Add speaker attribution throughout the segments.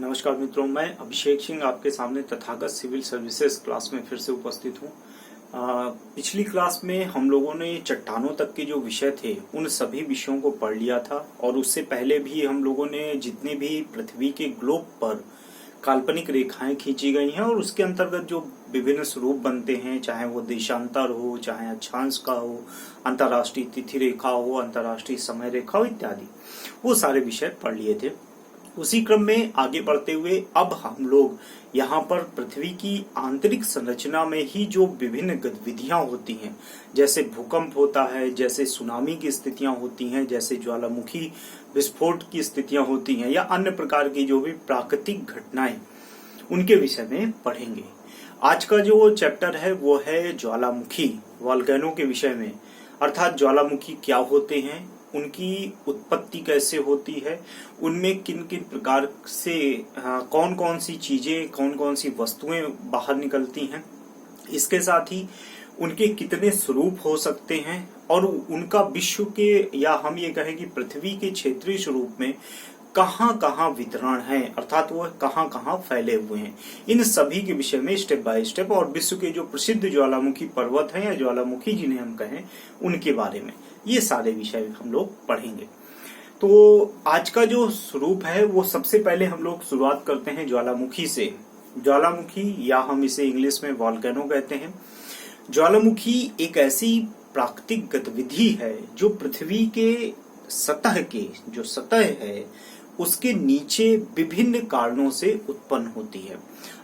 Speaker 1: नमस्कार मित्रों, मैं अभिषेक सिंह आपके सामने तथागत सिविल सर्विसेज क्लास में फिर से उपस्थित हूँ। पिछली क्लास में हम लोगों ने चट्टानों तक के जो विषय थे उन सभी विषयों को पढ़ लिया था और उससे पहले भी हम लोगों ने जितने भी पृथ्वी के ग्लोब पर काल्पनिक रेखाएं खींची गई हैं और उसके अंतर्गत जो विभिन्न स्वरूप बनते हैं, चाहे वो देशांतर हो, चाहे अक्षांश का हो, अंतर्राष्ट्रीय तिथि रेखा हो, अंतर्राष्ट्रीय समय रेखा हो इत्यादि, वो सारे विषय पढ़ लिए थे। उसी क्रम में आगे बढ़ते हुए अब हम लोग यहाँ पर पृथ्वी की आंतरिक संरचना में ही जो विभिन्न गतिविधियां होती हैं, जैसे भूकंप होता है, जैसे सुनामी की स्थितियां होती हैं, जैसे ज्वालामुखी विस्फोट की स्थितियां होती हैं या अन्य प्रकार की जो भी प्राकृतिक घटनाएं, उनके विषय में पढ़ेंगे। आज का जो चैप्टर है वो है ज्वालामुखी वॉल्केनो के विषय में, अर्थात ज्वालामुखी क्या होते हैं, उनकी उत्पत्ति कैसे होती है, उनमें किन किन प्रकार से कौन कौन सी चीजें, कौन कौन सी वस्तुएं बाहर निकलती हैं, इसके साथ ही उनके कितने स्वरूप हो सकते हैं और उनका विश्व के या हम ये कहें कि पृथ्वी के क्षेत्रीय स्वरूप में कहाँ कहाँ वितरण है, अर्थात वो कहाँ कहाँ फैले हुए हैं, इन सभी के विषय में स्टेप बाय स्टेप और विश्व के जो प्रसिद्ध ज्वालामुखी पर्वत हैं या ज्वालामुखी जिन्हें हम कहें उनके बारे में ये सारे विषय हम लोग पढ़ेंगे। तो आज का जो स्वरूप है वो सबसे पहले हम लोग शुरुआत करते हैं ज्वालामुखी से। ज्वालामुखी या हम इसे इंग्लिश में वॉल्केनो कहते हैं। ज्वालामुखी एक ऐसी प्राकृतिक गतिविधि है जो पृथ्वी के सतह के जो सतह है उसके नीचे विभिन्न कारणों से उत्पन्न होती है,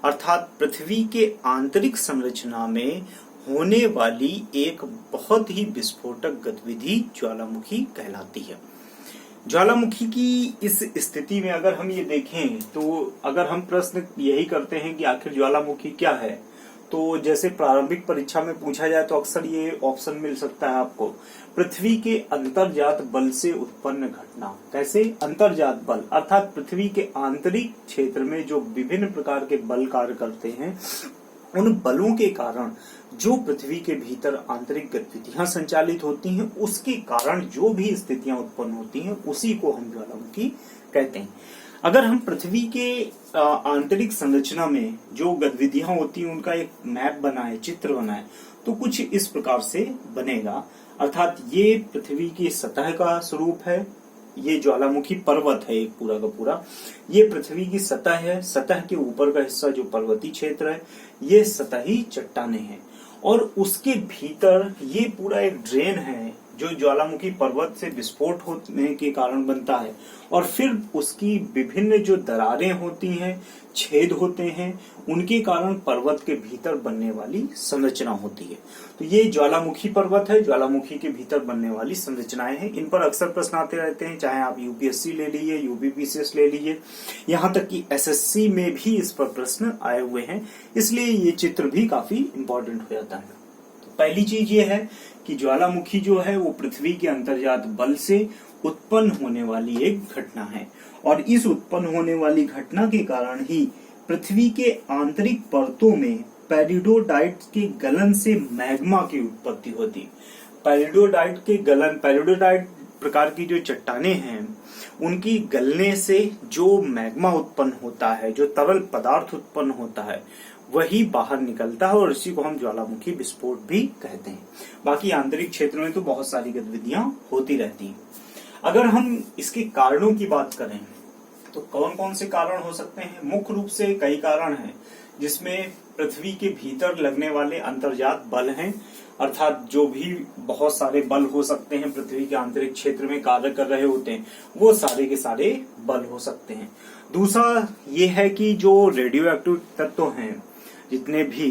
Speaker 1: अर्थात पृथ्वी के आंतरिक संरचना में होने वाली एक बहुत ही विस्फोटक गतिविधि ज्वालामुखी कहलाती है। ज्वालामुखी की इस स्थिति में अगर हम ये देखें तो अगर हम प्रश्न यही करते हैं कि आखिर ज्वालामुखी क्या है, तो जैसे प्रारंभिक परीक्षा में पूछा जाए तो अक्सर ये ऑप्शन मिल सकता है आपको, पृथ्वी के अंतर्जात बल से उत्पन्न घटना। कैसे? अंतर्जात बल अर्थात पृथ्वी के आंतरिक क्षेत्र में जो विभिन्न प्रकार के बल कार्य करते हैं, उन बलों के कारण जो पृथ्वी के भीतर आंतरिक गतिविधियां संचालित होती हैं, उसके कारण जो भी स्थितियां उत्पन्न होती हैं उसी को हम ज्वालामुखी कहते हैं। अगर हम पृथ्वी के आंतरिक संरचना में जो गतिविधियां होती हैं उनका एक मैप बनाए, चित्र बनाए, तो कुछ इस प्रकार से बनेगा। अर्थात ये पृथ्वी की सतह का स्वरूप है, ये ज्वालामुखी पर्वत है एक पूरा का पूरा, ये पृथ्वी की सतह है, सतह के ऊपर का हिस्सा जो पर्वतीय क्षेत्र है ये सतही चट्टाने हैं और उसके भीतर ये पूरा एक ड्रेन है जो ज्वालामुखी पर्वत से विस्फोट होने के कारण बनता है और फिर उसकी विभिन्न जो दरारें होती हैं, छेद होते हैं, उनके कारण पर्वत के भीतर बनने वाली संरचना होती है। तो ये ज्वालामुखी पर्वत है, ज्वालामुखी के भीतर बनने वाली संरचनाएं हैं। इन पर अक्सर प्रश्न आते रहते हैं, चाहे आप यूपीएससी ले लीजिए, यूपीपीसीएस ले लीजिए, यहाँ तक कि एसएससी में भी इस पर प्रश्न आए हुए हैं, इसलिए ये चित्र भी काफी इंपॉर्टेंट हो जाता है। तो पहली चीज ये है कि ज्वालामुखी जो है वो पृथ्वी के अंतर्जात बल से उत्पन्न होने वाली एक घटना है और इस उत्पन्न होने वाली घटना के कारण ही पृथ्वी के आंतरिक परतों में पेरिडोडाइट के गलन से मैग्मा की उत्पत्ति होती। पेरिडोडाइट के गलन, पेरिडोडाइट प्रकार की जो चट्टाने हैं उनकी गलने से जो मैग्मा उत्पन्न होता है, जो तरल पदार्थ उत्पन्न होता है, वही बाहर निकलता है और इसी को हम ज्वालामुखी विस्फोट भी कहते हैं। बाकी आंतरिक क्षेत्र में तो बहुत सारी गतिविधियां होती रहती हैं। अगर हम इसके कारणों की बात करें तो कौन कौन से कारण हो सकते हैं? मुख्य रूप से कई कारण हैं, जिसमें पृथ्वी के भीतर लगने वाले अंतर्जात बल हैं, अर्थात जो भी बहुत सारे बल हो सकते हैं पृथ्वी के आंतरिक क्षेत्र में कार्य कर रहे होते हैं, वो सारे के सारे बल हो सकते हैं। दूसरा ये है कि जो रेडियो एक्टिव तत्व हैं जितने भी,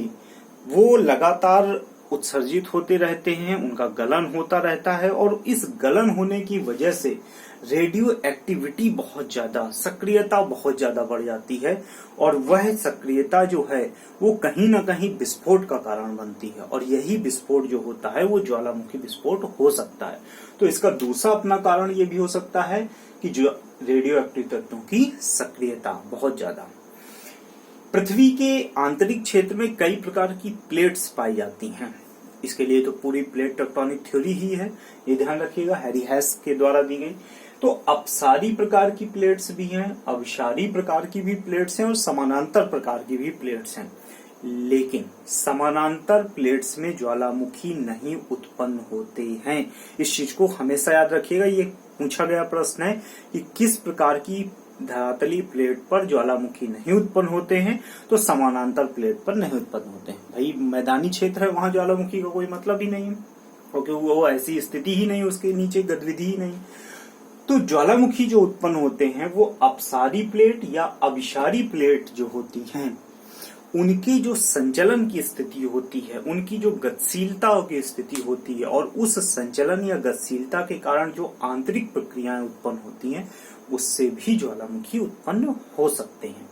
Speaker 1: वो लगातार उत्सर्जित होते रहते हैं, उनका गलन होता रहता है और इस गलन होने की वजह से रेडियो एक्टिविटी बहुत ज्यादा, सक्रियता बहुत ज्यादा बढ़ जाती है और वह सक्रियता जो है वो कहीं ना कहीं विस्फोट का कारण बनती है और यही विस्फोट जो होता है वो ज्वालामुखी विस्फोट हो सकता है। तो इसका दूसरा अपना कारण ये भी हो सकता है कि जो रेडियो एक्टिव तत्वों की सक्रियता बहुत ज्यादा। पृथ्वी के आंतरिक क्षेत्र में कई प्रकार की प्लेट्स पाई जाती हैं। इसके लिए तो पूरी प्लेट टेक्टोनिक थ्योरी ही है, ये ध्यान रखिएगा, हैरी हैस के द्वारा दी गई। तो अपसारी प्रकार की प्लेट्स भी हैं, अविसारी प्रकार की भी प्लेट्स हैं और समानांतर प्रकार की भी प्लेट्स हैं। लेकिन समानांतर प्लेट्स में ज्वालामुखी नहीं उत्पन्न होते हैं। इस चीज को हमेशा याद रखिएगा। ये पूछा गया प्रश्न है कि किस प्रकार की धरातलीय प्लेट पर ज्वालामुखी नहीं उत्पन्न होते हैं, तो समानांतर प्लेट पर नहीं उत्पन्न होते हैं। भाई मैदानी क्षेत्र है, वहां ज्वालामुखी का कोई मतलब ही नहीं है, क्योंकि वो ऐसी स्थिति ही नहीं, उसके नीचे गतिविधि ही नहीं। तो ज्वालामुखी जो उत्पन्न होते हैं वो अपसारी प्लेट या अविसारी प्लेट जो होती हैं, उनकी जो संचलन की स्थिति होती है, उनकी जो गतिशीलता की स्थिति होती है, और उस संचलन या गतिशीलता के कारण जो आंतरिक प्रक्रियाएं उत्पन्न होती हैं, उससे भी ज्वालामुखी उत्पन्न हो सकते हैं।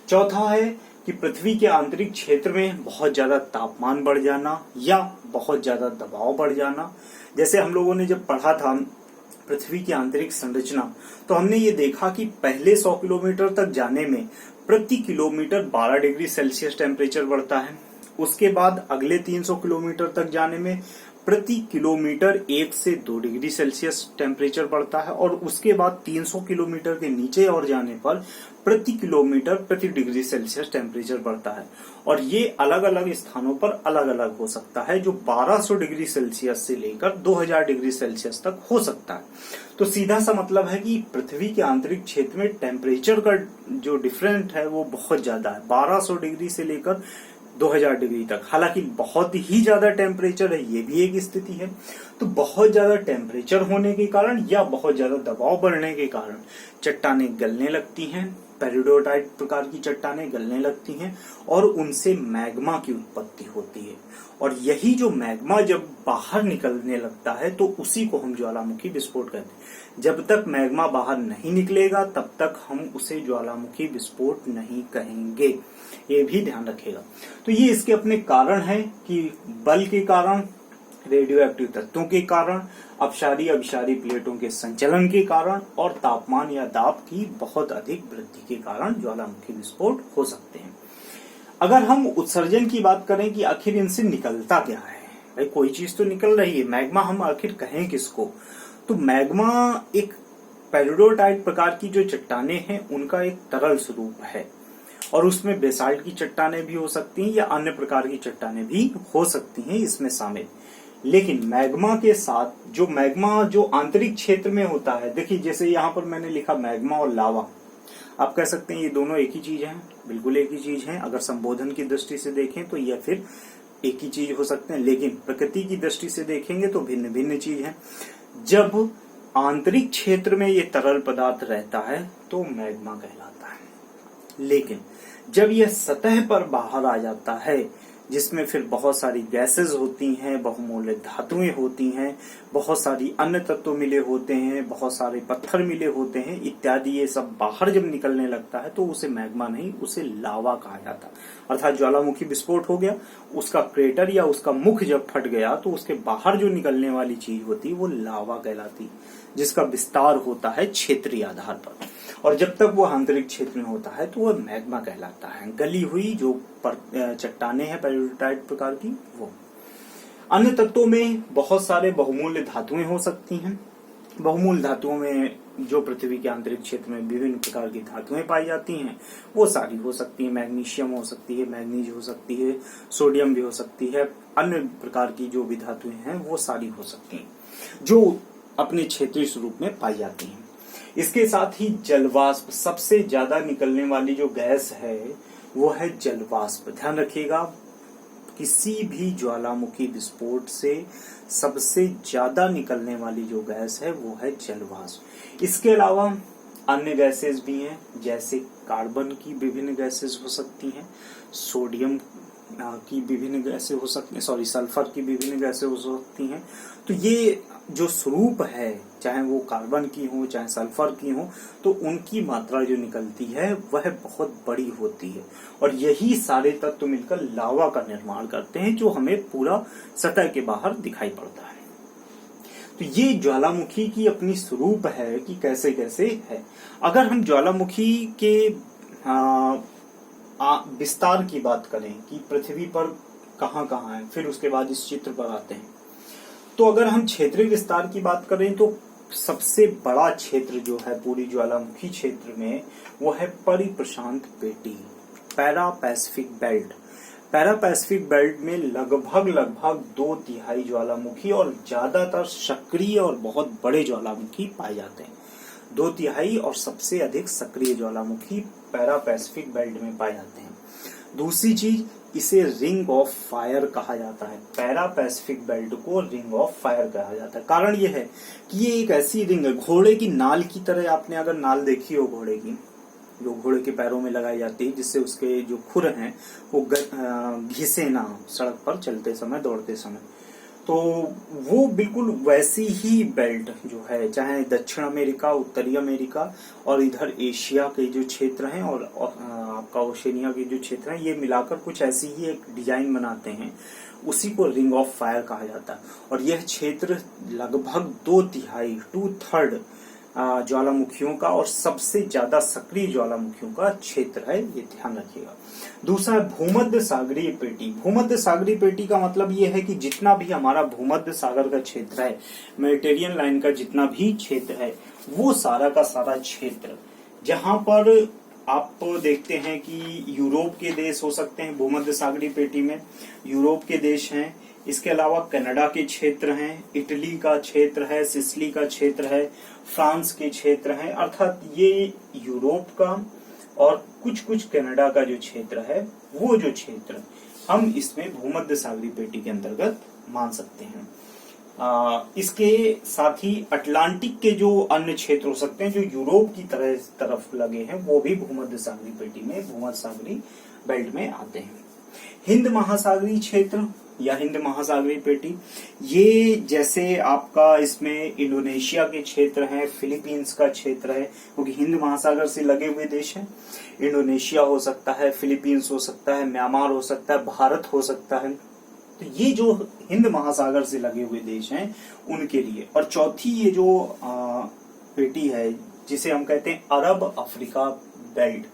Speaker 1: चौथा है कि पृथ्वी के आंतरिक क्षेत्र में बहुत ज्यादा तापमान बढ़ जाना या बहुत ज्यादा दबाव बढ़ जाना। जैसे हम लोगों ने जब पढ़ा था पृथ्वी की आंतरिक संरचना, तो हमने ये देखा कि पहले 100 किलोमीटर तक जाने में प्रति किलोमीटर 12 डिग्री सेल्सियस टेम्परेचर बढ़ता है। उसके बाद अगले 300 किलोमीटर तक जाने में प्रति किलोमीटर 1 से 2 डिग्री सेल्सियस टेम्परेचर बढ़ता है, और उसके बाद 300 किलोमीटर के नीचे और जाने पर प्रति किलोमीटर प्रति डिग्री सेल्सियस टेम्परेचर बढ़ता है। और ये अलग अलग स्थानों पर अलग अलग हो सकता है, जो 1200 डिग्री सेल्सियस से लेकर 2000 डिग्री सेल्सियस तक हो सकता है। तो सीधा सा मतलब है कि पृथ्वी के आंतरिक क्षेत्र में टेम्परेचर का जो डिफरेंट है वो बहुत ज्यादा है, 1200 डिग्री से लेकर 2000 डिग्री तक। हालांकि बहुत ही ज्यादा टेम्परेचर है, ये भी एक स्थिति है। तो बहुत ज्यादा टेम्परेचर होने के कारण या बहुत ज्यादा दबाव बढ़ने के कारण चट्टानें गलने लगती हैं, पेरिडोटाइट प्रकार की चट्टानें गलने लगती हैं, और उनसे मैग्मा की उत्पत्ति होती है। और यही जो मैग्मा जब बाहर निकलने लगता है, तो उसी को हम ज्वालामुखी विस्फोट कहते हैं। जब तक मैग्मा बाहर नहीं निकलेगा तब तक हम उसे ज्वालामुखी विस्फोट नहीं कहेंगे, ये भी ध्यान रखेगा। तो ये इसके अपने कारण हैं कि बल के कारण, रेडियो एक्टिव तत्वों के कारण, अपसारी अविसारी प्लेटों के संचलन के कारण, और तापमान या दाब की बहुत अधिक वृद्धि के कारण ज्वालामुखी विस्फोट हो सकते हैं। अगर हम उत्सर्जन की बात करें कि आखिर इनसे निकलता क्या है, भाई कोई चीज तो निकल रही है, मैग्मा हम आखिर कहें किसको? तो मैग्मा एक पेरिडोटाइट प्रकार की जो चट्टानें हैं उनका एक तरल स्वरूप है, और उसमें बेसाल्ट की चट्टानें भी हो सकती हैं या अन्य प्रकार की चट्टानें भी हो सकती हैं इसमें शामिल। लेकिन मैग्मा के साथ जो मैग्मा जो आंतरिक क्षेत्र में होता है, देखिए जैसे यहाँ पर मैंने लिखा मैग्मा और लावा, आप कह सकते हैं ये दोनों एक ही चीज है, बिल्कुल एक ही चीज है। अगर संबोधन की दृष्टि से देखें तो यह फिर एक ही चीज हो सकते हैं, लेकिन प्रकृति की दृष्टि से देखेंगे तो भिन्न भिन्न चीज है। जब आंतरिक क्षेत्र में ये तरल पदार्थ रहता है तो मैग्मा कहलाता है, लेकिन जब यह सतह पर बाहर आ जाता है, जिसमें फिर बहुत सारी गैसेस होती हैं, बहुमूल्य धातुएं होती हैं, बहुत सारी अन्य तत्व मिले होते हैं, बहुत सारे पत्थर मिले होते हैं इत्यादि, ये सब बाहर जब निकलने लगता है तो उसे मैग्मा नहीं, उसे लावा कहा जाता है। अर्थात ज्वालामुखी विस्फोट हो गया, उसका क्रेटर या उसका मुख जब फट गया तो उसके बाहर जो निकलने वाली चीज होती है वो लावा कहलाती, जिसका विस्तार होता है क्षेत्रीय आधार पर। और जब तक वो आंतरिक क्षेत्र में होता है तो वह मैग्मा कहलाता है, गली हुई जो चट्टानें हैं पेरिडोटाइट प्रकार की वो। अन्य तत्वों में बहुत सारे बहुमूल्य धातुएं हो सकती हैं। बहुमूल्य धातुओं में जो पृथ्वी के आंतरिक क्षेत्र में विभिन्न प्रकार की धातुएं पाई जाती हैं वो सारी हो सकती है। मैग्नीशियम हो सकती है, मैग्नीज हो सकती है, सोडियम भी हो सकती है, अन्य प्रकार की जो भी धातुएं हैं वो सारी हो सकती हैं जो अपने क्षेत्रीय स्वरूप में पाई जाती हैं। इसके साथ ही जलवाष्प, सबसे ज्यादा निकलने वाली जो गैस है वो है जलवाष्प। ध्यान रखिएगा, किसी भी ज्वालामुखी विस्फोट से सबसे ज्यादा निकलने वाली जो गैस है वो है जलवाष्प। इसके अलावा अन्य गैसेस भी हैं, जैसे कार्बन की विभिन्न गैसेस हो सकती हैं, सोडियम की विभिन्न गैसें हो सकती हैं, सल्फर की विभिन्न गैसें हो सकती हैं। तो ये जो स्वरूप है, चाहे वो कार्बन की हो चाहे सल्फर की हो, तो उनकी मात्रा जो निकलती है वह बहुत बड़ी होती है, और यही सारे तत्व मिलकर लावा का निर्माण करते हैं जो हमें पूरा सतह के बाहर दिखाई पड़ता है। तो ये ज्वालामुखी की अपनी स्वरूप है कि कैसे कैसे है। अगर हम ज्वालामुखी के विस्तार की बात करें कि पृथ्वी पर कहाँ कहाँ है, फिर उसके बाद इस चित्र पर आते हैं। तो अगर हम क्षेत्रीय विस्तार की बात करें तो सबसे बड़ा क्षेत्र जो है पूरी ज्वालामुखी क्षेत्र में वो है परिप्रशांत पेटी, para Pacific belt. Para Pacific belt में लगभग 2/3 ज्वालामुखी और ज्यादातर सक्रिय और बहुत बड़े ज्वालामुखी पाए जाते हैं। 2/3 और सबसे अधिक सक्रिय ज्वालामुखी पैरा पैसिफिक बेल्ट में पाए जाते हैं। दूसरी चीज, इसे रिंग ऑफ फायर कहा जाता है। पैरा पैसिफिक बेल्ट को रिंग ऑफ फायर कहा जाता है। कारण यह है कि ये एक ऐसी रिंग है, घोड़े की नाल की तरह। आपने अगर नाल देखी हो घोड़े की, जो घोड़े के पैरों में लगाई जाती है, जिससे उसके जो खुर हैं वो घिसे ना सड़क पर चलते समय, दौड़ते समय। तो वो बिल्कुल वैसी ही बेल्ट जो है, चाहे दक्षिण अमेरिका, उत्तरी अमेरिका और इधर एशिया के जो क्षेत्र हैं और आपका ओशनिया के जो क्षेत्र हैं, ये मिलाकर कुछ ऐसी ही एक डिजाइन बनाते हैं। उसी को रिंग ऑफ फायर कहा जाता है। और यह क्षेत्र लगभग 2/3 2/3 ज्वालामुखियों का और सबसे ज्यादा सक्रिय ज्वालामुखियों का क्षेत्र है, ये ध्यान रखिएगा। दूसरा है भूमध्य सागरीय पेटी। भूमध्य सागरीय पेटी का मतलब ये है कि जितना भी हमारा भूमध्य सागर का क्षेत्र है, मेडिटेरियन लाइन का जितना भी क्षेत्र है, वो सारा का सारा क्षेत्र, जहां पर आप देखते हैं कि यूरोप के देश हो सकते हैं भूमध्य सागरीय पेटी में, यूरोप के देश हैं। इसके अलावा कनाडा के क्षेत्र हैं, इटली का क्षेत्र है, सिसिली का क्षेत्र है, फ्रांस के क्षेत्र हैं। अर्थात ये यूरोप का और कुछ कनाडा का जो क्षेत्र है, वो जो क्षेत्र हम इसमें भूमध्य सागरीय पेटी के अंतर्गत मान सकते हैं। इसके साथ ही अटलांटिक के जो अन्य क्षेत्र हो सकते हैं, जो यूरोप की तरफ लगे हैं, वो भी भूमध्य सागरीय पेटी में, भूमध्य सागरीय बेल्ट में आते हैं। हिंद महासागरीय क्षेत्र या हिंद महासागरीय पेटी, ये जैसे आपका इसमें इंडोनेशिया के क्षेत्र है, फिलीपींस का क्षेत्र है, क्योंकि हिंद महासागर से लगे हुए देश हैं। इंडोनेशिया हो सकता है, फिलीपींस हो सकता है, म्यांमार हो सकता है, भारत हो सकता है। तो ये जो हिंद महासागर से लगे हुए देश हैं उनके लिए। और चौथी ये जो पेटी है, जिसे हम कहते हैं अरब अफ्रीका बेल्ट,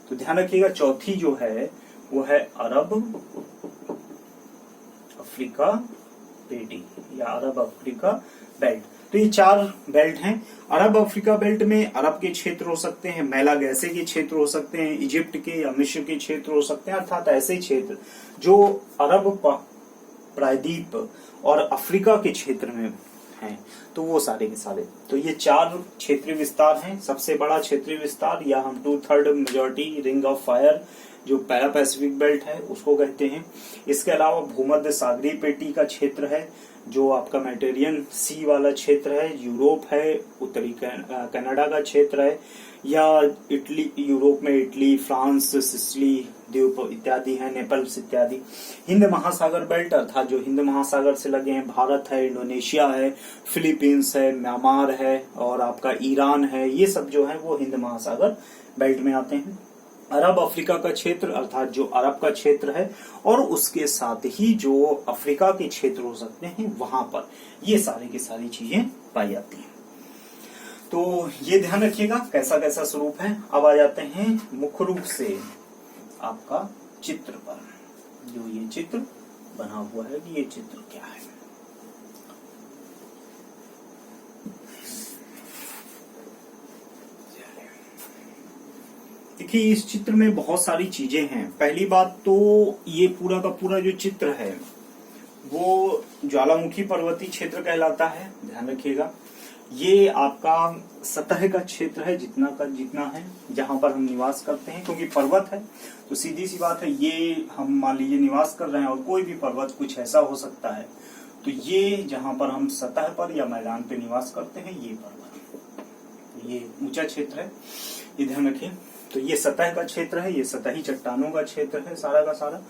Speaker 1: तो ध्यान रखिएगा, चौथी जो है वो है अरब अफ्रीका पेटी या अरब अफ्रीका बेल्ट। तो ये 4 बेल्ट हैं। अरब अफ्रीका बेल्ट में अरब के क्षेत्र हो सकते हैं, मेलागैसे के क्षेत्र हो सकते हैं, इजिप्ट के या मिस्र के क्षेत्र हो सकते हैं। अर्थात ऐसे क्षेत्र जो अरब प्रायद्वीप और अफ्रीका के क्षेत्र में हैं, तो वो सारे के सारे। तो ये 4 क्षेत्रीय विस्तार हैं। सबसे बड़ा क्षेत्रीय विस्तार या हम 2/3 मेजॉरिटी रिंग ऑफ फायर जो पैरा पैसिफिक बेल्ट है उसको कहते हैं। इसके अलावा भूमध्य सागरीय पेटी का क्षेत्र है, जो आपका मेडिटेरियन सी वाला क्षेत्र है, यूरोप है, उत्तरी कनाडा का क्षेत्र है, या इटली, यूरोप में इटली, फ्रांस, सिसिली द्वीप इत्यादि है, नेपल्स इत्यादि। हिंद महासागर बेल्ट अर्थात जो हिंद महासागर से लगे हैं, भारत है, इंडोनेशिया है, फिलीपींस है, म्यांमार है और आपका ईरान है, ये सब जो है वो हिंद महासागर बेल्ट में आते हैं। अरब अफ्रीका का क्षेत्र अर्थात जो अरब का क्षेत्र है और उसके साथ ही जो अफ्रीका के क्षेत्र हो सकते हैं, वहां पर ये सारी की सारी चीजें पाई जाती हैं। तो ये ध्यान रखिएगा कैसा कैसा स्वरूप है। अब आ जाते हैं मुख्य रूप से आपका चित्र पर। जो ये चित्र बना हुआ है, ये चित्र क्या है? देखिए, इस चित्र में बहुत सारी चीजें हैं। पहली बात तो ये पूरा का पूरा जो चित्र है वो ज्वालामुखी पर्वतीय क्षेत्र कहलाता है। ध्यान रखिएगा, ये आपका सतह का क्षेत्र है, जितना का जितना है, जहां पर हम निवास करते हैं। क्योंकि पर्वत है तो सीधी सी बात है, ये हम मान लीजिए निवास कर रहे हैं और कोई भी पर्वत कुछ ऐसा हो सकता है, तो ये जहां पर हम सतह पर या मैदान पे निवास करते हैं, ये पर्वत, ये ऊंचा क्षेत्र है, ये ध्यान रखिए। तो ये सतह का क्षेत्र है, ये सतही चट्टानों का क्षेत्र है सारा का सारा।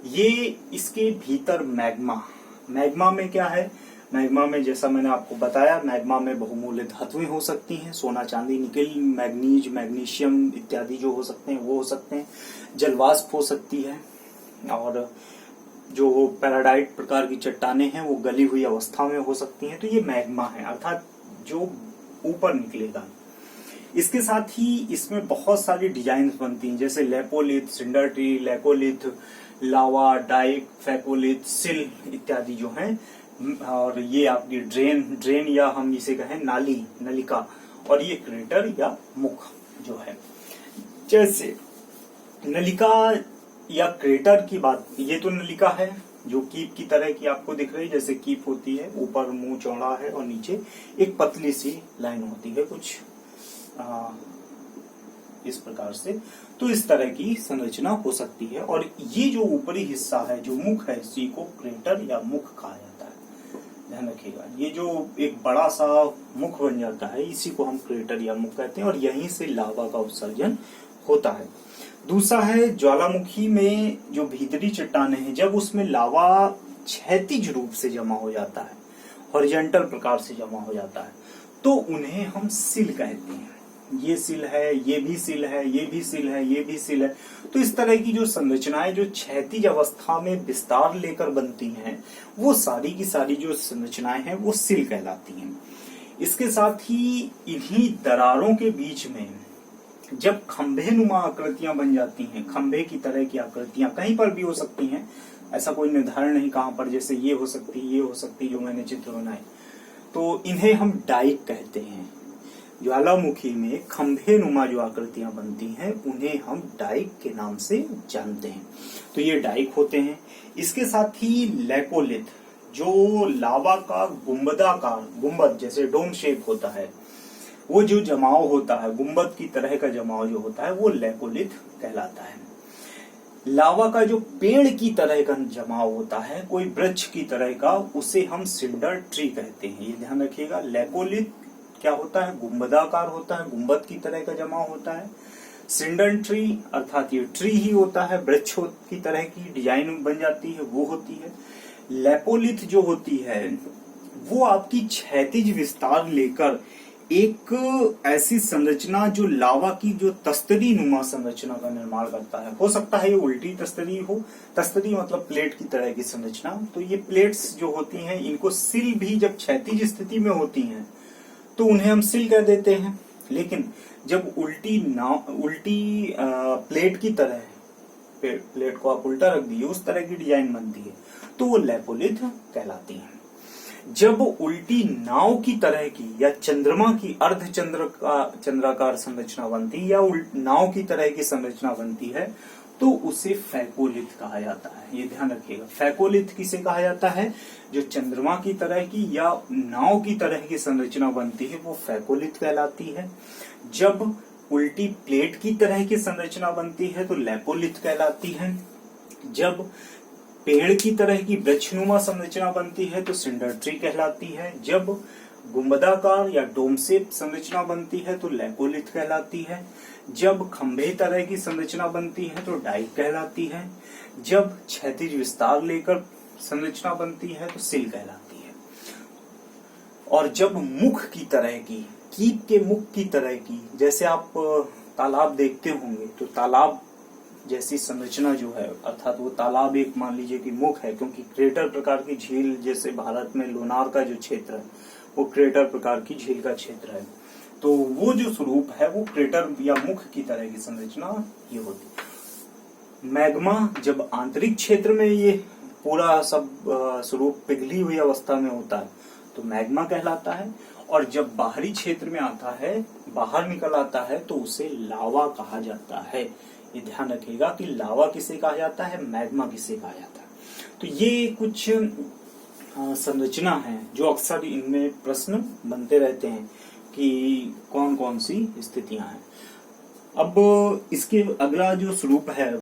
Speaker 1: ये इसके भीतर मैग्मा में क्या है? मैग्मा में जैसा मैंने आपको बताया, मैग्मा में बहुमूल्य धातुएं हो सकती हैं, सोना, चांदी, निकेल, मैग्नीज, मैग्नीशियम इत्यादि जो हो सकते हैं वो हो सकते हैं। जलवाष्प हो सकती है और जो पैराडाइट प्रकार की चट्टानें हैं वो गली हुई अवस्था में हो सकती हैं। तो ये मैग्मा है, अर्थात जो ऊपर निकलेगा। इसके साथ ही इसमें बहुत सारी डिजाइन बनती हैं, जैसे लेपोलिथ, सिंडर ट्री, लेकोलिथ, लावा, डाइक, फेकोलिथ, सिल इत्यादि जो हैं, और ये आपकी ड्रेन या हम इसे कहें नाली, नलिका, और ये क्रेटर या मुख जो है। जैसे नलिका या क्रेटर की बात, ये तो नलिका है जो कीप की तरह की आपको दिख रही है, जैसे कीप होती है, ऊपर मुंह चौड़ा है और नीचे एक पतली सी लाइन होती है कुछ इस प्रकार से। तो इस तरह की संरचना हो सकती है, और ये जो ऊपरी हिस्सा है जो मुख है, इसी को क्रेटर या मुख कहा जाता है। ध्यान रखिएगा, ये जो एक बड़ा सा मुख बन जाता है इसी को हम क्रेटर या मुख कहते हैं, और यहीं से लावा का उत्सर्जन होता है। दूसरा है ज्वालामुखी में जो भीतरी चट्टानें हैं, जब उसमें लावा क्षैतिज रूप से जमा हो जाता है, हॉरिजॉन्टल प्रकार से जमा हो जाता है, तो उन्हें हम सिल कहते हैं। ये सिल है, ये भी सिल है, ये भी सिल है, ये भी सिल है। तो इस तरह की जो संरचनाएं जो क्षैतिज अवस्था में विस्तार लेकर बनती हैं, वो सारी की सारी जो संरचनाएं हैं वो सिल कहलाती हैं। इसके साथ ही इन्हीं दरारों के बीच में जब खंभे नुमा आकृतियां बन जाती हैं, खंभे की तरह की आकृतियां कहीं पर भी हो सकती हैं, ऐसा कोई निर्धारण नहीं कहां पर, जैसे ये हो सकती, ये हो सकती, जो मैंने चित्र बनाए, तो इन्हें हम डाइक कहते हैं। ज्वालामुखी में खंभे नुमा जो आकृतियां बनती हैं उन्हें हम डाइक के नाम से जानते हैं। तो ये डाइक होते हैं। इसके साथ ही लैकोलिथ, जो लावा का गुंबदाकार, गुंबद जैसे डोम शेप होता है, वो जो जमाव होता है, गुंबद की तरह का जमाव जो होता है, वो लैकोलिथ कहलाता है। लावा का जो पेड़ की तरह का जमाव होता है, कोई वृक्ष की तरह का, उसे हम सिंडर ट्री कहते हैं। ये ध्यान रखिएगा, लैकोलिथ क्या होता है, गुंबदाकार होता है, गुंबद की तरह का जमाव होता है। सिंडर ट्री अर्थात ये ट्री ही होता है, वृक्ष की तरह की डिजाइन बन जाती है, वो होती है। लैकोलिथ जो होती है वो आपकी क्षैतिज विस्तार लेकर एक ऐसी संरचना जो लावा की जो तस्तरी नुमा संरचना का निर्माण करता है। हो सकता है ये उल्टी तस्तरी हो, तस्तरी मतलब प्लेट की तरह की संरचना। तो ये प्लेट्स जो होती हैं, इनको सिल भी जब क्षैतिज स्थिति में होती हैं तो उन्हें हम सिल कह देते हैं, लेकिन जब उल्टी प्लेट की तरह, प्लेट को आप उल्टा रख दीजिए, उस तरह की डिजाइन बनती है तो वो लैकोलिथ कहलाती है। जब उल्टी नाव की तरह की या चंद्रमा की अर्ध चंद्राकार संरचना बनती है, या नाव की तरह की संरचना बनती है, तो उसे फैकोलिथ कहा जाता है। ये ध्यान रखिएगा, फैकोलिथ किसे कहा जाता है, जो चंद्रमा की तरह की या नाव की तरह की संरचना बनती है वो फैकोलिथ कहलाती है। जब उल्टी प्लेट की तरह की संरचना बनती है तो लैकोलिथ कहलाती है। जब पेड़ की तरह की वृक्षनुमा संरचना बनती है तो सिंडर ट्री कहलाती है। जब गुंबदाकार या डोम शेप संरचना बनती है तो लैकोलिथ कहलाती है। जब खंभे तरह की संरचना बनती है तो डाइक कहलाती है। जब क्षैतिज विस्तार लेकर संरचना बनती है तो सिल कहलाती है। और जब मुख की तरह की, कीप के मुख की तरह की, जैसे आप तालाब देखते होंगे, तो तालाब जैसी संरचना जो है, अर्थात वो तालाब एक मान लीजिए कि मुख है, क्योंकि क्रेटर प्रकार की झील, जैसे भारत में लोनार का जो क्षेत्र है वो क्रेटर प्रकार की झील का क्षेत्र है, तो वो जो स्वरूप है वो क्रेटर या मुख की तरह की संरचना ये होती है। मैग्मा जब आंतरिक क्षेत्र में ये पूरा सब स्वरूप पिघली हुई अवस्था में होता है तो मैग्मा कहलाता है, और जब बाहरी क्षेत्र में आता है, बाहर निकल आता है, तो उसे लावा कहा जाता है। ये ध्यान रखिएगा कि लावा किसे कहा जाता है, मैग्मा किसे कहा जाता है। तो ये कुछ संरचना है जो अक्सर इनमें प्रश्न बनते रहते हैं कि कौन कौन सी स्थितियां हैं। अब इसके अगला जो स्वरूप है